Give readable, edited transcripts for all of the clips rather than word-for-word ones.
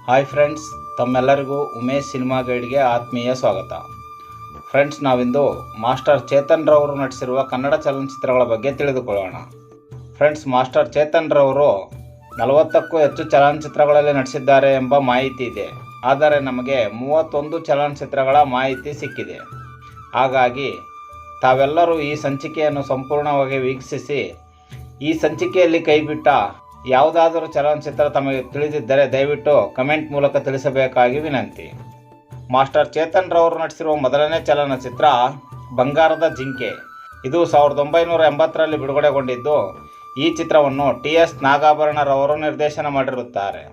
Hi friends, ತಮ್ಮೆಲ್ಲರಿಗೂ Umesh cinema ಗೈಡ್ಗೆ ಆತ್ಮೀಯ ಸ್ವಾಗತ. ಫ್ರೆಂಡ್ಸ್, ನಾವಿಂದು ಮಾಸ್ಟರ್ ಚೇತನ್ ರವರು ನಟಿಸಿರುವ ಕನ್ನಡ ಚಲನಚಿತ್ರಗಳ ಬಗ್ಗೆ ತಿಳಿದುಕೊಳ್ಳೋಣ. ಫ್ರೆಂಡ್ಸ್, ಮಾಸ್ಟರ್ ಚೇತನ್ ರವರು 40ಕ್ಕೂ ಹೆಚ್ಚು ಚಲನಚಿತ್ರಗಳಲ್ಲಿ ನಟಿಸಿದ್ದಾರೆ ಎಂಬ ಮಾಹಿತಿ ಇದೆ. ಆದರೆ ನಮಗೆ 31 ಚಲನಚಿತ್ರಗಳ ಮಾಹಿತಿ ಸಿಕ್ಕಿದೆ. ಹಾಗಾಗಿ ತಾವೆಲ್ಲರೂ ಈ ಸಂಚಿಕೆಯನ್ನು ಸಂಪೂರ್ಣವಾಗಿ ವೀಕ್ಷಿಸಿ ಈ ಸಂಚಿಕೆಯಲ್ಲಿ ಕೈಬಿಟ್ಟ ಯಾವುದಾದರೂ ಚಲನಚಿತ್ರ ತಮಗೆ ತಿಳಿದಿದ್ದರೆ ದಯವಿಟ್ಟು ಕಮೆಂಟ್ ಮೂಲಕ ತಿಳಿಸಬೇಕಾಗಿ ವಿನಂತಿ. ಮಾಸ್ಟರ್ ಚೇತನ್ ರವರು ನಟಿಸಿರುವ ಮೊದಲನೇ ಚಲನಚಿತ್ರ ಬಂಗಾರದ ಜಿಂಕೆ. ಇದು 1980ರಲ್ಲಿ ಬಿಡುಗಡೆಗೊಂಡಿದ್ದು, ಈ ಚಿತ್ರವನ್ನು ಟಿ.ಎಸ್. ನಾಗಾಭರಣರವರು ನಿರ್ದೇಶನ ಮಾಡಿರುತ್ತಾರೆ.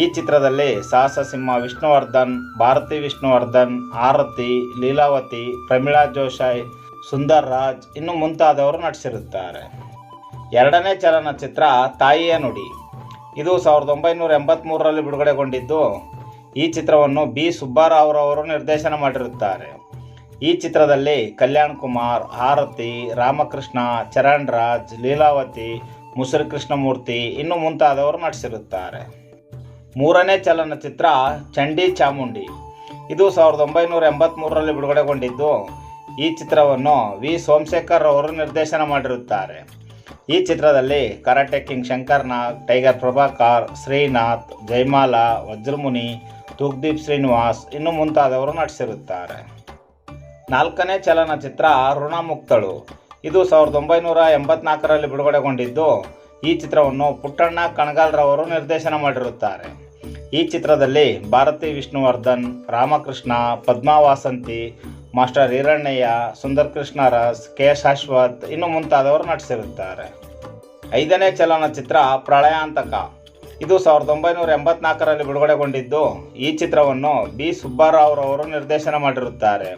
ಈ ಚಿತ್ರದಲ್ಲಿ ಸಾಹಸ ಸಿಂಹ ವಿಷ್ಣುವರ್ಧನ್, ಭಾರತಿ ವಿಷ್ಣುವರ್ಧನ್, ಆರತಿ, ಲೀಲಾವತಿ, ಪ್ರಮೀಳಾ ಜೋಶಿ, ಸುಂದರ್ ರಾಜ್ ಇನ್ನು ಮುಂತಾದವರು ನಟಿಸಿರುತ್ತಾರೆ. ಎರಡನೇ ಚಲನಚಿತ್ರ ತಾಯಿಯ ನುಡಿ. ಇದು 1983ರಲ್ಲಿ ಬಿಡುಗಡೆಗೊಂಡಿದ್ದು, ಈ ಚಿತ್ರವನ್ನು ಬಿ. ಸುಬ್ಬರಾವ್ರವರು ನಿರ್ದೇಶನ ಮಾಡಿರುತ್ತಾರೆ. ಈ ಚಿತ್ರದಲ್ಲಿ ಕಲ್ಯಾಣ್ ಕುಮಾರ್, ಆರತಿ, ರಾಮಕೃಷ್ಣ, ಚರಣ್ ರಾಜ್, ಲೀಲಾವತಿ, ಮುಸುರಿ ಕೃಷ್ಣಮೂರ್ತಿ ಇನ್ನು ಮುಂತಾದವರು ನಟಿಸಿರುತ್ತಾರೆ. ಮೂರನೇ ಚಲನಚಿತ್ರ ಚಂಡಿ ಚಾಮುಂಡಿ. ಇದು 1983ರಲ್ಲಿ ಬಿಡುಗಡೆಗೊಂಡಿದ್ದು, ಈ ಚಿತ್ರವನ್ನು ವಿ. ಸೋಮಶೇಖರ್ ಅವರು ನಿರ್ದೇಶನ ಮಾಡಿರುತ್ತಾರೆ. ಈ ಚಿತ್ರದಲ್ಲಿ karate king Shankar Nag, tiger Prabhakar, Srinath, Jayamala, Vajramuni, Thoogudeep Srinivas ಇನ್ನು ಮುಂತಾದವರು ನಟಿಸಿರುತ್ತಾರೆ. ನಾಲ್ಕನೇ ಚಲನಚಿತ್ರ ಋಣಮುಕ್ತಳು. ಇದು 1984ರಲ್ಲಿ ಬಿಡುಗಡೆಗೊಂಡಿದ್ದು, ಈ ಚಿತ್ರವನ್ನು ಪುಟ್ಟಣ್ಣ ಕಣಗಾಲ್ರವರು ನಿರ್ದೇಶನ ಮಾಡಿರುತ್ತಾರೆ. ಈ ಚಿತ್ರದಲ್ಲಿ ಭಾರತಿ ವಿಷ್ಣುವರ್ಧನ್, ರಾಮಕೃಷ್ಣ, ಪದ್ಮಾ ವಾಸಂತಿ, ಮಾಸ್ಟರ್ ಹಿರಣ್ಣಯ್ಯ, ಸುಂದರ್ ಕೃಷ್ಣರಸ್, ಕೆ. ಶಾಶ್ವತ್ ಇನ್ನು ಮುಂತಾದವರು ನಟಿಸಿರುತ್ತಾರೆ. ಐದನೇ ಚಲನಚಿತ್ರ ಪ್ರಳಯಾಂತಕ. ಇದು 1984ರಲ್ಲಿ ಬಿಡುಗಡೆಗೊಂಡಿದ್ದು, ಈ ಚಿತ್ರವನ್ನು ಬಿ. ಸುಬ್ಬರಾವ್ರವರು ನಿರ್ದೇಶನ ಮಾಡಿರುತ್ತಾರೆ.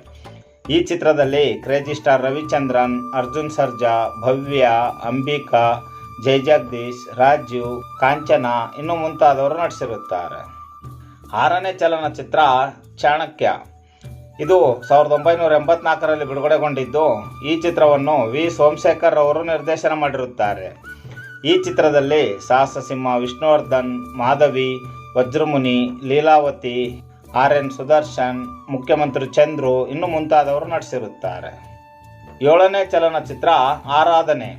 ಈ ಚಿತ್ರದಲ್ಲಿ ಕ್ರೇಜಿ ಸ್ಟಾರ್ ರವಿಚಂದ್ರನ್, ಅರ್ಜುನ್ ಸರ್ಜಾ, ಭವ್ಯ, ಅಂಬಿಕಾ, ಜಯಜಗದೀಶ್, ರಾಜು, ಕಾಂಚನ ಇನ್ನು ಮುಂತಾದವರು ನಟಿಸಿರುತ್ತಾರೆ. ಆರನೇ ಚಲನಚಿತ್ರ ಚಾಣಕ್ಯ. ಇದು 1984ರಲ್ಲಿ ಬಿಡುಗಡೆಗೊಂಡಿದ್ದು, ಈ ಚಿತ್ರವನ್ನು ವಿ. ಸೋಮಶೇಖರ್ ಅವರು ನಿರ್ದೇಶನ ಮಾಡಿರುತ್ತಾರೆ. ಈ ಚಿತ್ರದಲ್ಲಿ ಸಾಹಸ ಸಿಂಹ ವಿಷ್ಣುವರ್ಧನ್, ಮಾಧವಿ, ವಜ್ರಮುನಿ, ಲೀಲಾವತಿ, ಆರ್.ಎನ್. ಸುದರ್ಶನ್, ಮುಖ್ಯಮಂತ್ರಿ ಚಂದ್ರು ಇನ್ನು ಮುಂತಾದವರು ನಟಿಸಿರುತ್ತಾರೆ. ಏಳನೇ ಚಲನಚಿತ್ರ ಆರಾಧನೆ.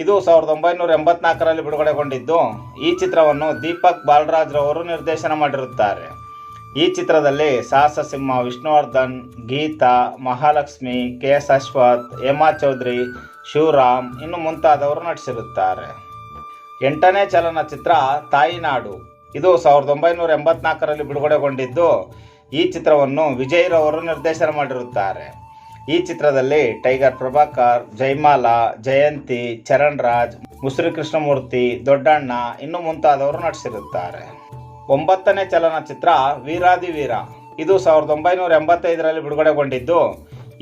ಇದು 1984ರಲ್ಲಿ ಬಿಡುಗಡೆಗೊಂಡಿದ್ದು, ಈ ಚಿತ್ರವನ್ನು ದೀಪಕ್ ಬಾಲರಾಜ್ ರವರು ನಿರ್ದೇಶನ ಮಾಡಿರುತ್ತಾರೆ. ಈ ಚಿತ್ರದಲ್ಲಿ ಸಾಹಸ ಸಿಂಹ ವಿಷ್ಣುವರ್ಧನ್, ಗೀತಾ, ಮಹಾಲಕ್ಷ್ಮಿ, ಕೆ. ಶಾಶ್ವತ್, ಹೇಮಾ ಚೌಧರಿ, ಶಿವರಾಮ್ ಇನ್ನು ಮುಂತಾದವರು ನಟಿಸಿರುತ್ತಾರೆ. ಎಂಟನೇ ಚಲನಚಿತ್ರ ತಾಯಿನಾಡು. ಇದು 1984ರಲ್ಲಿ ಬಿಡುಗಡೆಗೊಂಡಿದ್ದು, ಈ ಚಿತ್ರವನ್ನು ವಿಜಯ್ ರವರು ನಿರ್ದೇಶನ ಮಾಡಿರುತ್ತಾರೆ. ಈ ಚಿತ್ರದಲ್ಲಿ ಟೈಗರ್ ಪ್ರಭಾಕರ್, ಜಯಮಾಲಾ, ಜಯಂತಿ, ಚರಣ್ ರಾಜ್, ಮುಸುರಿ ಕೃಷ್ಣಮೂರ್ತಿ, ದೊಡ್ಡಣ್ಣ ಇನ್ನು ಮುಂತಾದವರು ನಟಿಸಿರುತ್ತಾರೆ. ಒಂಬತ್ತನೇ ಚಲನಚಿತ್ರ ವೀರಾದಿ ವೀರ. ಇದು 1985ರಲ್ಲಿ ಬಿಡುಗಡೆಗೊಂಡಿದ್ದು,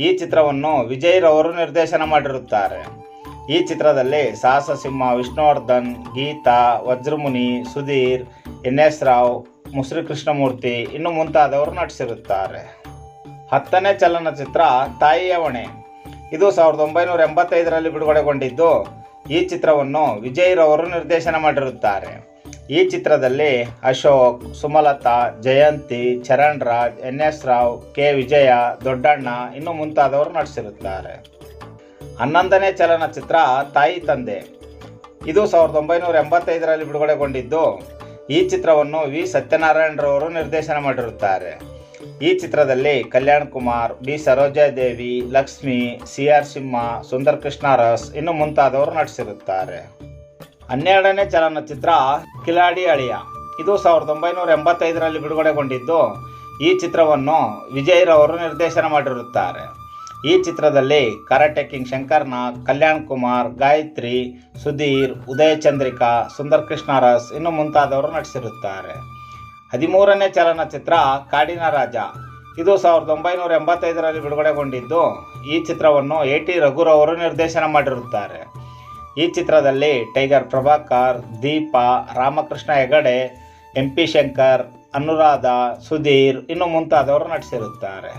ಈ ಚಿತ್ರವನ್ನು ವಿಜಯ್ ರವರು ನಿರ್ದೇಶನ ಮಾಡಿರುತ್ತಾರೆ. ಈ ಚಿತ್ರದಲ್ಲಿ ಸಾಹಸ ಸಿಂಹ ವಿಷ್ಣುವರ್ಧನ್, ಗೀತಾ, ವಜ್ರಮುನಿ, ಸುಧೀರ್, ಎನ್.ಎಸ್. ರಾವ್, ಮುಸುರಿ ಕೃಷ್ಣಮೂರ್ತಿ ಇನ್ನು ಮುಂತಾದವರು ನಟಿಸಿರುತ್ತಾರೆ. ಹತ್ತನೇ ಚಲನಚಿತ್ರ ತಾಯಿಯ ಹೊಣೆ. ಇದು 1985ರಲ್ಲಿ ಬಿಡುಗಡೆಗೊಂಡಿದ್ದು, ಈ ಚಿತ್ರವನ್ನು ವಿಜಯ್ ರವರು ನಿರ್ದೇಶನ ಮಾಡಿರುತ್ತಾರೆ. ಈ ಚಿತ್ರದಲ್ಲಿ ಅಶೋಕ್, ಸುಮಲತಾ, ಜಯಂತಿ, ಚರಣ್ ರಾಜ್, ಎನ್.ಎಸ್. ರಾವ್, ಕೆ. ವಿಜಯ, ದೊಡ್ಡಣ್ಣ ಇನ್ನು ಮುಂತಾದವರು ನಟಿಸಿರುತ್ತಾರೆ. 11ನೇ ಚಲನಚಿತ್ರ ತಾಯಿ ತಂದೆ. ಇದು 1985ರಲ್ಲಿ ಬಿಡುಗಡೆಗೊಂಡಿದ್ದು, ಈ ಚಿತ್ರವನ್ನು ವಿ. ಸತ್ಯನಾರಾಯಣರವರು ನಿರ್ದೇಶನ ಮಾಡಿರುತ್ತಾರೆ. ಈ ಚಿತ್ರದಲ್ಲಿ ಕಲ್ಯಾಣ್ ಕುಮಾರ್, ಬಿ. ಸರೋಜಾದೇವಿ, ಲಕ್ಷ್ಮಿ, ಸಿ.ಆರ್. ಸಿಂಹ, ಸುಂದರ್ ಕೃಷ್ಣರಸ್ ಇನ್ನು ಮುಂತಾದವರು ನಟಿಸಿರುತ್ತಾರೆ. 12ನೇ ಚಲನಚಿತ್ರ ಕಿಲಾಡಿ ಅಳಿಯ. ಇದು 1985ರಲ್ಲಿ ಬಿಡುಗಡೆಗೊಂಡಿದ್ದು, ಈ ಚಿತ್ರವನ್ನು ವಿಜಯ್ ರವರು ನಿರ್ದೇಶನ ಮಾಡಿರುತ್ತಾರೆ. ಈ ಚಿತ್ರದಲ್ಲಿ ಕರಾಟೆ ಕಿಂಗ್ ಶಂಕರ್ನಾಗ್, ಕಲ್ಯಾಣ್ ಕುಮಾರ್, ಗಾಯತ್ರಿ, ಸುಧೀರ್, ಉದಯ ಚಂದ್ರಿಕಾ, ಸುಂದರ್ ಕೃಷ್ಣರಸ್ ಇನ್ನು ಮುಂತಾದವರು ನಟಿಸಿರುತ್ತಾರೆ. 13ನೇ ಚಲನಚಿತ್ರ ಕಾಡಿನ ರಾಜ. ಇದು 1985ರಲ್ಲಿ ಬಿಡುಗಡೆಗೊಂಡಿದ್ದು, ಈ ಚಿತ್ರವನ್ನು ಎ.ಟಿ. ರಘುರವರು ನಿರ್ದೇಶನ ಮಾಡಿರುತ್ತಾರೆ. ಈ ಚಿತ್ರದಲ್ಲಿ ಟೈಗರ್ ಪ್ರಭಾಕರ್, ದೀಪಾ, ರಾಮಕೃಷ್ಣ ಹೆಗಡೆ, ಎಂ.ಪಿ. ಶಂಕರ್, ಅನುರಾಧ, ಸುಧೀರ್ ಇನ್ನು ಮುಂತಾದವರು ನಟಿಸಿರುತ್ತಾರೆ.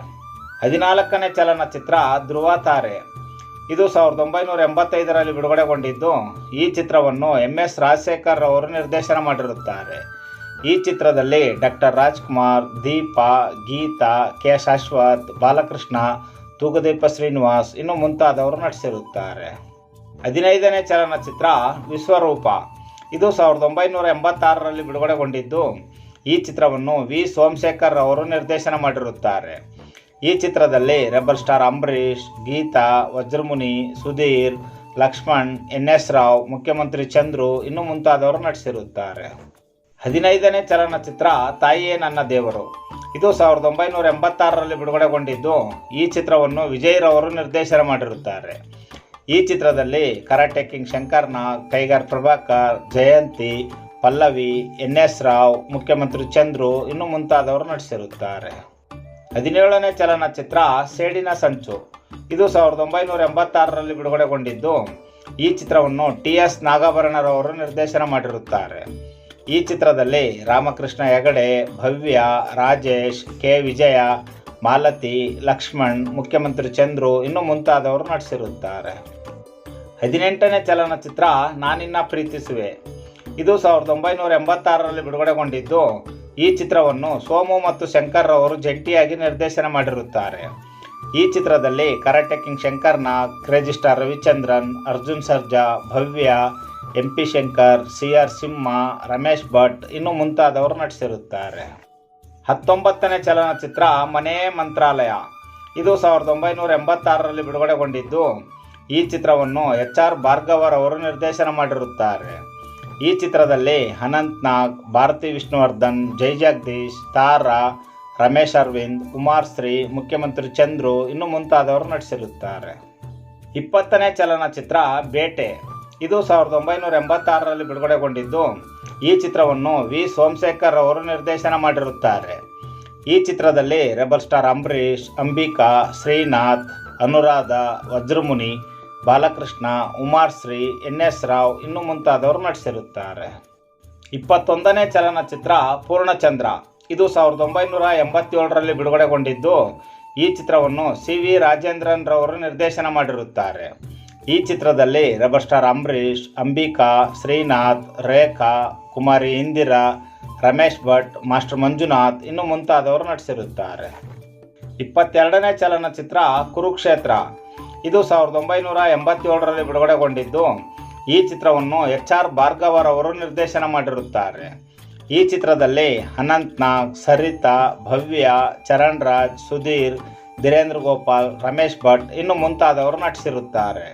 14ನೇ ಚಲನಚಿತ್ರ ಧ್ರುವ ತಾರೆ. ಇದು 1985ರಲ್ಲಿ ಬಿಡುಗಡೆಗೊಂಡಿದ್ದು, ಈ ಚಿತ್ರವನ್ನು ಎಂ.ಎಸ್. ರಾಜಶೇಖರ್ ಅವರು ನಿರ್ದೇಶನ ಮಾಡಿರುತ್ತಾರೆ. ಈ ಚಿತ್ರದಲ್ಲಿ ಡಾಕ್ಟರ್ ರಾಜ್ಕುಮಾರ್, ದೀಪಾ, ಗೀತಾ, ಕೆ ಶಾಶ್ವತ್, ಬಾಲಕೃಷ್ಣ, ತೂಗುದೀಪ ಶ್ರೀನಿವಾಸ್ ಇನ್ನು ಮುಂತಾದವರು ನಟಿಸಿರುತ್ತಾರೆ. 15ನೇ ಚಲನಚಿತ್ರ ವಿಶ್ವರೂಪ. ಇದು 1986ರಲ್ಲಿ ಬಿಡುಗಡೆಗೊಂಡಿದ್ದು, ಈ ಚಿತ್ರವನ್ನು ವಿ ಸೋಮಶೇಖರ್ ಅವರು ನಿರ್ದೇಶನ ಮಾಡಿರುತ್ತಾರೆ. ಈ ಚಿತ್ರದಲ್ಲಿ ರೆಬಲ್ ಸ್ಟಾರ್ ಅಂಬರೀಷ್, ಗೀತಾ, ವಜ್ರಮುನಿ, ಸುಧೀರ್, ಲಕ್ಷ್ಮಣ್, ಎನ್.ಎಸ್. ರಾವ್, ಮುಖ್ಯಮಂತ್ರಿ ಚಂದ್ರು ಇನ್ನು ಮುಂತಾದವರು ನಟಿಸಿರುತ್ತಾರೆ. 15ನೇ ಚಲನಚಿತ್ರ ತಾಯಿಯೇ ನನ್ನ ದೇವರು. ಇದು 1986ರಲ್ಲಿ ಬಿಡುಗಡೆಗೊಂಡಿದ್ದು, ಈ ಚಿತ್ರವನ್ನು ವಿಜಯ್ ರವರು ನಿರ್ದೇಶನ ಮಾಡಿರುತ್ತಾರೆ. ಈ ಚಿತ್ರದಲ್ಲಿ ಕರಾಟೆ ಕಿಂಗ್ ಶಂಕರ್ ನಾಗ್, ಟೈಗರ್ ಪ್ರಭಾಕರ್, ಜಯಂತಿ, ಪಲ್ಲವಿ, ಎನ್.ಎಸ್. ರಾವ್, ಮುಖ್ಯಮಂತ್ರಿ ಚಂದ್ರು ಇನ್ನು ಮುಂತಾದವರು ನಟಿಸಿರುತ್ತಾರೆ. 17ನೇ ಚಲನಚಿತ್ರ ಸೇಡಿನ ಸಂಚು. ಇದು 1986ರಲ್ಲಿ ಬಿಡುಗಡೆಗೊಂಡಿದ್ದು, ಈ ಚಿತ್ರವನ್ನು ಟಿ.ಎಸ್. ನಾಗಾಭರಣರವರು ನಿರ್ದೇಶನ ಮಾಡಿರುತ್ತಾರೆ. ಈ ಚಿತ್ರದಲ್ಲಿ ರಾಮಕೃಷ್ಣ ಹೆಗಡೆ, ಭವ್ಯ, ರಾಜೇಶ್, ಕೆ. ವಿಜಯ, ಮಾಲತಿ, ಲಕ್ಷ್ಮಣ್, ಮುಖ್ಯಮಂತ್ರಿ ಚಂದ್ರು ಇನ್ನು ಮುಂತಾದವರು ನಟಿಸಿರುತ್ತಾರೆ. 18ನೇ ಚಲನಚಿತ್ರ ನಾನಿನ್ನ ಪ್ರೀತಿಸುವೆ. ಇದು 1986ರಲ್ಲಿ ಬಿಡುಗಡೆಗೊಂಡಿದ್ದು, ಈ ಚಿತ್ರವನ್ನು ಸೋಮು ಮತ್ತು ಶಂಕರ್ ಅವರು ಜಂಟಿಯಾಗಿ ನಿರ್ದೇಶನ ಮಾಡಿರುತ್ತಾರೆ. ಈ ಚಿತ್ರದಲ್ಲಿ ಕರಾಟೆ ಕಿಂಗ್ ಶಂಕರ್ ನಾಗ್, ಕ್ರೇಜಿ ಸ್ಟಾರ್ ರವಿಚಂದ್ರನ್, ಅರ್ಜುನ್ ಸರ್ಜಾ, ಭವ್ಯ, ಎಂ.ಪಿ. ಶಂಕರ್, ಸಿ.ಆರ್. ಸಿಂಹ, ರಮೇಶ್ ಭಟ್ ಇನ್ನು ಮುಂತಾದವರು ನಟಿಸಿರುತ್ತಾರೆ. 19ನೇ ಚಲನಚಿತ್ರ ಮನೆ ಮಂತ್ರಾಲಯ. ಇದು 1986ರಲ್ಲಿ ಬಿಡುಗಡೆಗೊಂಡಿದ್ದು, ಈ ಚಿತ್ರವನ್ನು ಎಚ್.ಆರ್. ಭಾರ್ಗವರವರು ನಿರ್ದೇಶನ ಮಾಡಿರುತ್ತಾರೆ. ಈ ಚಿತ್ರದಲ್ಲಿ ಅನಂತ್ ನಾಗ್, ಭಾರತಿ ವಿಷ್ಣುವರ್ಧನ್, ಜೈ ಜಗದೀಶ್, ತಾರಾ, ರಮೇಶ್ ಅರವಿಂದ್, ಉಮಾಶ್ರೀ, ಮುಖ್ಯಮಂತ್ರಿ ಚಂದ್ರು ಇನ್ನು ಮುಂತಾದವರು ನಟಿಸಿರುತ್ತಾರೆ. 20ನೇ ಚಲನಚಿತ್ರ ಬೇಟೆ. ಇದು 1986ರಲ್ಲಿ ಬಿಡುಗಡೆಗೊಂಡಿದ್ದು, ಈ ಚಿತ್ರವನ್ನು ವಿ ಸೋಮಶೇಖರ್ ಅವರು ನಿರ್ದೇಶನ ಮಾಡಿರುತ್ತಾರೆ. ಈ ಚಿತ್ರದಲ್ಲಿ ರೆಬಲ್ ಸ್ಟಾರ್ ಅಂಬರೀಷ್, ಅಂಬಿಕಾ, ಶ್ರೀನಾಥ್, ಅನುರಾಧ, ವಜ್ರಮುನಿ, ಬಾಲಕೃಷ್ಣ, ಉಮಾಶ್ರೀ, ಎನ್.ಎಸ್. ರಾವ್ ಇನ್ನು ಮುಂತಾದವರು ನಟಿಸಿರುತ್ತಾರೆ. 21ನೇ ಚಲನಚಿತ್ರ ಪೂರ್ಣಚಂದ್ರ. ಇದು 1987ರಲ್ಲಿ ಬಿಡುಗಡೆಗೊಂಡಿದ್ದು, ಈ ಚಿತ್ರವನ್ನು ಸಿ.ವಿ. ರಾಜೇಂದ್ರನ್ ರವರು ನಿರ್ದೇಶನ ಮಾಡಿರುತ್ತಾರೆ. ಈ ಚಿತ್ರದಲ್ಲಿ ರೆಬಲ್ ಸ್ಟಾರ್ ಅಂಬರೀಷ್, ಅಂಬಿಕಾ, ಶ್ರೀನಾಥ್, ರೇಖಾ, ಕುಮಾರಿ ಇಂದಿರಾ, ರಮೇಶ್ ಭಟ್, ಮಾಸ್ಟರ್ ಮಂಜುನಾಥ್ ಇನ್ನು ಮುಂತಾದವರು ನಟಿಸಿರುತ್ತಾರೆ. 22ನೇ ಚಲನಚಿತ್ರ ಕುರುಕ್ಷೇತ್ರ. ಇದು 1987ರಲ್ಲಿ ಬಿಡುಗಡೆಗೊಂಡಿದ್ದು, ಈ ಚಿತ್ರವನ್ನು ಎಚ್.ಆರ್. ಭಾರ್ಗವರವರು ನಿರ್ದೇಶನ ಮಾಡಿರುತ್ತಾರೆ. ಈ ಚಿತ್ರದಲ್ಲಿ ಅನಂತ್ ನಾಗ್, ಸರಿತಾ, ಭವ್ಯ, ಚರಣ್ ರಾಜ್, ಸುಧೀರ್, ಧೀರೇಂದ್ರ ಗೋಪಾಲ್, ರಮೇಶ್ ಭಟ್ ಇನ್ನು ಮುಂತಾದವರು ನಟಿಸಿರುತ್ತಾರೆ.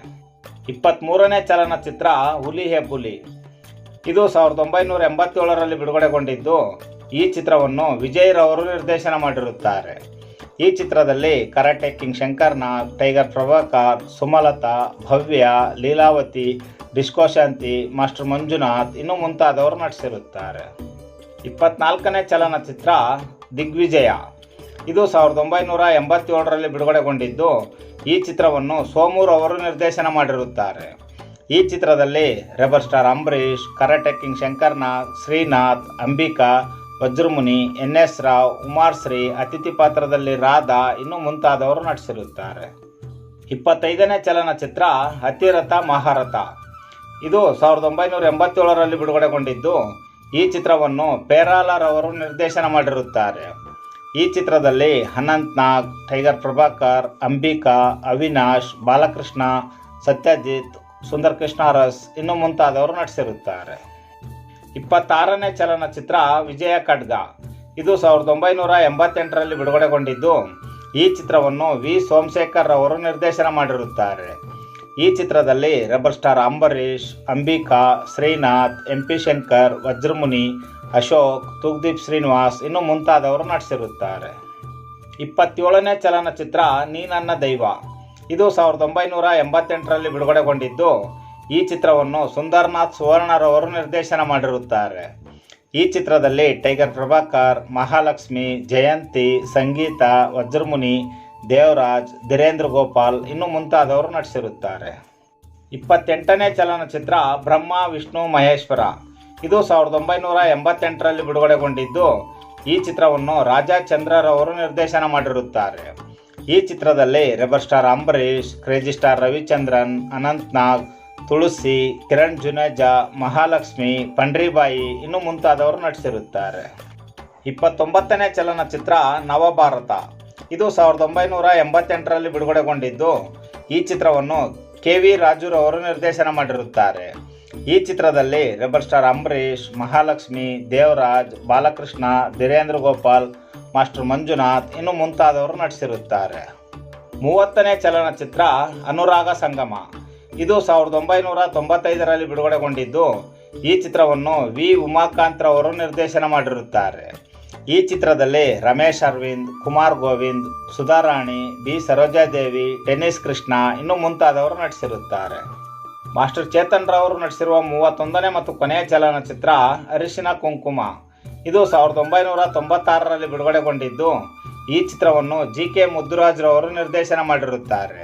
23ನೇ ಚಲನಚಿತ್ರ ಹುಲಿ ಹೇ ಹುಲಿ. ಇದು 1987ರಲ್ಲಿ ಬಿಡುಗಡೆಗೊಂಡಿದ್ದು, ಈ ಚಿತ್ರವನ್ನು ವಿಜಯ್ ರವರು ನಿರ್ದೇಶನ ಮಾಡಿರುತ್ತಾರೆ. ಈ ಚಿತ್ರದಲ್ಲಿ ಕರಾಟೆ ಕಿಂಗ್ ಶಂಕರ್ ನಾಗ್, ಟೈಗರ್ ಪ್ರಭಾಕರ್, ಸುಮಲತಾ, ಭವ್ಯ, ಲೀಲಾವತಿ, ಡಿಸ್ಕೋ ಶಾಂತಿ, ಮಾಸ್ಟರ್ ಮಂಜುನಾಥ್ ಇನ್ನು ಮುಂತಾದವರು ನಟಿಸಿರುತ್ತಾರೆ. 24ನೇ ಚಲನಚಿತ್ರ ದಿಗ್ವಿಜಯ. ಇದು 1987ರಲ್ಲಿ ಬಿಡುಗಡೆಗೊಂಡಿದ್ದು, ಈ ಚಿತ್ರವನ್ನು ಸೋಮೂರ್ ಅವರು ನಿರ್ದೇಶನ ಮಾಡಿರುತ್ತಾರೆ. ಈ ಚಿತ್ರದಲ್ಲಿ rebel star Ambareesh, karate king Shankar Nag, Srinath, Ambika, Vajramuni, N S. Rao, Umashree, ಅತಿಥಿ ಪಾತ್ರದಲ್ಲಿ ರಾಧಾ ಇನ್ನು ಮುಂತಾದವರು ನಟಿಸಿರುತ್ತಾರೆ. 25ನೇ ಚಲನಚಿತ್ರ ಅತಿರಥ ಮಹಾರಥ. ಇದು 1987ರಲ್ಲಿ ಬಿಡುಗಡೆಗೊಂಡಿದ್ದು, ಈ ಚಿತ್ರವನ್ನು ಪೇರಾಲರ್ ಅವರು ನಿರ್ದೇಶನ ಮಾಡಿರುತ್ತಾರೆ. ಈ ಚಿತ್ರದಲ್ಲಿ ಅನಂತ್ ನಾಗ್, ಟೈಗರ್ ಪ್ರಭಾಕರ್, ಅಂಬಿಕಾ, ಅವಿನಾಶ್, ಬಾಲಕೃಷ್ಣ, ಸತ್ಯಜಿತ್, ಸುಂದರ್ ಕೃಷ್ಣ ಅರಸ್ ಇನ್ನು ಮುಂತಾದವರು ನಟಿಸಿರುತ್ತಾರೆ. 26ನೇ ಚಲನಚಿತ್ರ ವಿಜಯ ಖಡ್ಗ. ಇದು 1988ರಲ್ಲಿ ಬಿಡುಗಡೆಗೊಂಡಿದ್ದು, ಈ ಚಿತ್ರವನ್ನು ವಿ ಸೋಮಶೇಖರ್ ಅವರು ನಿರ್ದೇಶನ ಮಾಡಿರುತ್ತಾರೆ. ಈ ಚಿತ್ರದಲ್ಲಿ rebel star Ambareesh, Ambika, Srinath, MP. Shankar, Vajramuni, Ashok, Thoogudeep Srinivas ಇನ್ನು ಮುಂತಾದವರು ನಟಿಸಿರುತ್ತಾರೆ. 27ನೇ ಚಲನಚಿತ್ರ ನೀ ನನ್ನ ದೈವ. ಇದು 1988ರಲ್ಲಿ ಬಿಡುಗಡೆಗೊಂಡಿದ್ದು, ಈ ಚಿತ್ರವನ್ನು ಸುಂದರ್ನಾಥ್ ಸುವರ್ಣರವರು ನಿರ್ದೇಶನ ಮಾಡಿರುತ್ತಾರೆ. ಈ ಚಿತ್ರದಲ್ಲಿ ಟೈಗರ್ ಪ್ರಭಾಕರ್, ಮಹಾಲಕ್ಷ್ಮಿ, ಜಯಂತಿ, ಸಂಗೀತ, ವಜ್ರಮುನಿ, ದೇವರಾಜ್, ಧೀರೇಂದ್ರ ಗೋಪಾಲ್ ಇನ್ನು ಮುಂತಾದವರು ನಟಿಸಿರುತ್ತಾರೆ. 28ನೇ ಚಲನಚಿತ್ರ ಬ್ರಹ್ಮ ವಿಷ್ಣು ಮಹೇಶ್ವರ. ಇದು 1988ರಲ್ಲಿ ಬಿಡುಗಡೆಗೊಂಡಿದ್ದು, ಈ ಚಿತ್ರವನ್ನು ರಾಜಾ ಚಂದ್ರರವರು ನಿರ್ದೇಶನ ಮಾಡಿರುತ್ತಾರೆ. ಈ ಚಿತ್ರದಲ್ಲಿ rebel star Ambareesh, crazy star Ravichandran, Ananth Nag, Tulasi, Kiran Juneja, Mahalakshmi, Pandaribai ಇನ್ನು ಮುಂತಾದವರು ನಟಿಸಿರುತ್ತಾರೆ. 29ನೇ ಚಲನಚಿತ್ರ ನವಭಾರತ. ಇದು 1988ರಲ್ಲಿ ಬಿಡುಗಡೆಗೊಂಡಿದ್ದು, ಈ ಚಿತ್ರವನ್ನು ಕೆ.ವಿ. ರಾಜುರವರು ನಿರ್ದೇಶನ ಮಾಡಿರುತ್ತಾರೆ. ಈ ಚಿತ್ರದಲ್ಲಿ rebel star Ambareesh, Mahalakshmi, Devaraj, Balakrishna, Dhirendra Gopal, master Manjunath ಇನ್ನು ಮುಂತಾದವರು ನಟಿಸಿರುತ್ತಾರೆ. 30ನೇ ಚಲನಚಿತ್ರ ಅನುರಾಗ ಸಂಗಮ. ಇದು 1995ರಲ್ಲಿ ಬಿಡುಗಡೆಗೊಂಡಿದ್ದು, ಈ ಚಿತ್ರವನ್ನು ವಿ. ಉಮಾಕಾಂತ್ರವರು ನಿರ್ದೇಶನ ಮಾಡಿರುತ್ತಾರೆ. ಈ ಚಿತ್ರದಲ್ಲಿ ರಮೇಶ್ ಅರವಿಂದ್, ಕುಮಾರ್ ಗೋವಿಂದ್, ಸುಧಾರಾಣಿ, ಬಿ. ಸರೋಜಾದೇವಿ, ಟೆನ್ನಿಸ್ ಕೃಷ್ಣ ಇನ್ನು ಮುಂತಾದವರು ನಟಿಸಿರುತ್ತಾರೆ. ಮಾಸ್ಟರ್ ಚೇತನ್ ರವರು ನಟಿಸಿರುವ 31ನೇ ಮತ್ತು ಕೊನೆಯ ಚಲನಚಿತ್ರ ಅರಿಶಿನ ಕುಂಕುಮ. ಇದು 1996ರಲ್ಲಿ ಬಿಡುಗಡೆಗೊಂಡಿದ್ದು, ಈ ಚಿತ್ರವನ್ನು ಜಿ.ಕೆ. ಮುದ್ದುರಾಜ್ರವರು ನಿರ್ದೇಶನ ಮಾಡಿರುತ್ತಾರೆ.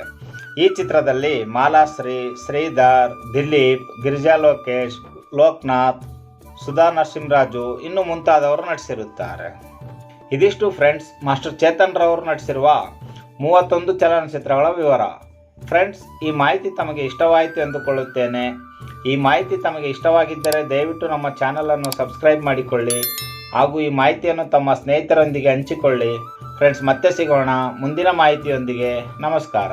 ಈ ಚಿತ್ರದಲ್ಲಿ ಮಾಲಾಶ್ರೀ, ಶ್ರೀಧರ್, ದಿಲೀಪ್, ಗಿರಿಜಾ ಲೋಕೇಶ್, ಲೋಕನಾಥ್, ಸುಧಾ ನರಸಿಂಹರಾಜು ಇನ್ನು ಮುಂತಾದವರು ನಟಿಸಿರುತ್ತಾರೆ. ಇದಿಷ್ಟು ಫ್ರೆಂಡ್ಸ್, ಮಾಸ್ಟರ್ ಚೇತನ್ ರವರು ನಟಿಸಿರುವ 31 ಚಲನಚಿತ್ರಗಳ ವಿವರ. ಫ್ರೆಂಡ್ಸ್, ಈ ಮಾಹಿತಿ ತಮಗೆ ಇಷ್ಟವಾಯಿತು ಎಂದುಕೊಳ್ಳುತ್ತೇನೆ. ಈ ಮಾಹಿತಿ ತಮಗೆ ಇಷ್ಟವಾಗಿದ್ದರೆ ದಯವಿಟ್ಟು ನಮ್ಮ ಚಾನಲನ್ನು ಸಬ್ಸ್ಕ್ರೈಬ್ ಮಾಡಿಕೊಳ್ಳಿ ಹಾಗೂ ಈ ಮಾಹಿತಿಯನ್ನು ತಮ್ಮ ಸ್ನೇಹಿತರೊಂದಿಗೆ ಹಂಚಿಕೊಳ್ಳಿ. ಫ್ರೆಂಡ್ಸ್, ಮತ್ತೆ ಸಿಗೋಣ ಮುಂದಿನ ಮಾಹಿತಿಯೊಂದಿಗೆ. ನಮಸ್ಕಾರ.